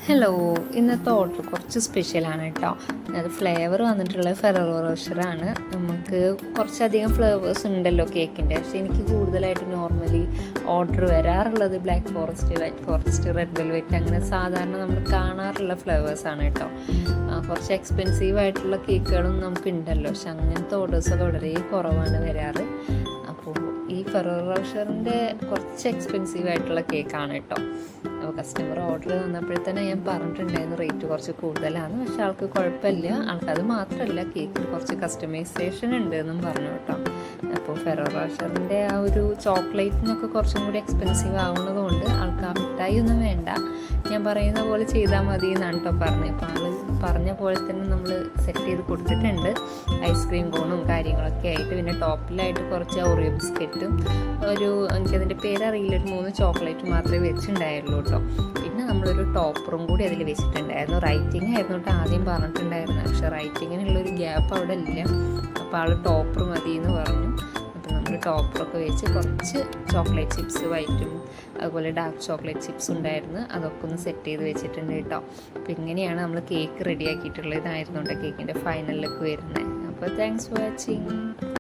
Hello, ഇന്നത്തെ order കുറച്ച് സ്പെഷ്യലാണ് കേട്ടോ. അത് ഫ്ലേവർ വന്നിട്ടുള്ളത് ഫെററോ റോഷറാണ്. നമുക്ക് കുറച്ചധികം ഫ്ലേവേഴ്സ് ഉണ്ടല്ലോ കേക്കിൻ്റെ. പക്ഷേ എനിക്ക് കൂടുതലായിട്ട് നോർമലി ഓർഡർ വരാറുള്ളത് black forest, white forest, red velvet, അങ്ങനെ സാധാരണ നമ്മൾ കാണാറുള്ള ഫ്ലേവേഴ്സാണ് കേട്ടോ. കുറച്ച് എക്സ്പെൻസീവ് ആയിട്ടുള്ള കേക്കുകളും നമുക്ക് ഉണ്ടല്ലോ, പക്ഷെ അങ്ങനത്തെ ഓർഡേഴ്സൊക്കെ വളരെ കുറവാണ് വരാറ്. അപ്പോൾ ഈ ഫെററോ റോഷറിൻ്റെ കുറച്ച് എക്സ്പെൻസീവ് ആയിട്ടുള്ള കേക്കാണ് കേട്ടോ. അപ്പോൾ കസ്റ്റമർ ഓർഡർ തന്നപ്പോഴത്തന്നെ ഞാൻ പറഞ്ഞിട്ടുണ്ടായിരുന്നു റേറ്റ് കുറച്ച് കൂടുതലാണ്, പക്ഷെ ആൾക്ക് കുഴപ്പമില്ല. ആൾക്കത് മാത്രമല്ല, കേക്കിൽ കുറച്ച് കസ്റ്റമൈസേഷൻ ഉണ്ട് എന്നും പറഞ്ഞു കേട്ടോ. അപ്പോൾ ഫെററോ റോഷറിൻ്റെ ആ ഒരു ചോക്ലേറ്റിനൊക്കെ കുറച്ചും കൂടി എക്സ്പെൻസീവ് ആവുന്നതുകൊണ്ട് ആൾക്ക് ആ മിഠായി ഒന്നും വേണ്ട, ഞാൻ പറയുന്ന പോലെ ചെയ്താൽ മതി എന്നാണ് കേട്ടോ പറഞ്ഞത്. അപ്പോൾ ആൾ പറഞ്ഞ പോലെ തന്നെ നമ്മൾ സെറ്റ് ചെയ്ത് കൊടുത്തിട്ടുണ്ട്. ഐസ്ക്രീം കോണും കാര്യങ്ങളൊക്കെ ആയിട്ട്, പിന്നെ ടോപ്പിലായിട്ട് കുറച്ച് ഓറിയോ ബിസ്ക്കറ്റും എനിക്കതിൻ്റെ പേരറിയില്ല, ഒരു 3 ചോക്ലേറ്റ് മാത്രമേ വെച്ചിട്ടുണ്ടായുള്ളൂ കേട്ടോ. പിന്നെ നമ്മളൊരു ടോപ്പറും കൂടി അതിൽ വെച്ചിട്ടുണ്ടായിരുന്നു. റൈറ്റിംഗ് ആയിരുന്നു കേട്ടോ ആദ്യം പറഞ്ഞിട്ടുണ്ടായിരുന്നു, പക്ഷേ റൈറ്റിങ്ങിനുള്ളൊരു ഗ്യാപ്പ് അവിടെ ഇല്ല. അപ്പോൾ ആൾ ടോപ്പർ മതി എന്ന് പറഞ്ഞു. അപ്പോൾ നമ്മൾ ടോപ്പറൊക്കെ വെച്ച് കുറച്ച് ചോക്ലേറ്റ് ചിപ്സ്, വൈറ്റും അതുപോലെ ഡാർക്ക് ചോക്ലേറ്റ് ചിപ്സ് ഉണ്ടായിരുന്നു, അതൊക്കെ ഒന്ന് സെറ്റ് ചെയ്ത് വെച്ചിട്ടുണ്ട് കേട്ടോ. അപ്പോൾ ഇങ്ങനെയാണ് നമ്മൾ കേക്ക് റെഡിയാക്കിയിട്ടുള്ളത്. ഇതായിരുന്നു കേട്ടോ കേക്കിൻ്റെ ഫൈനൽ ലുക്ക് വരുന്നത്. അപ്പോൾ താങ്ക്സ് ഫോർ വാച്ചിങ്.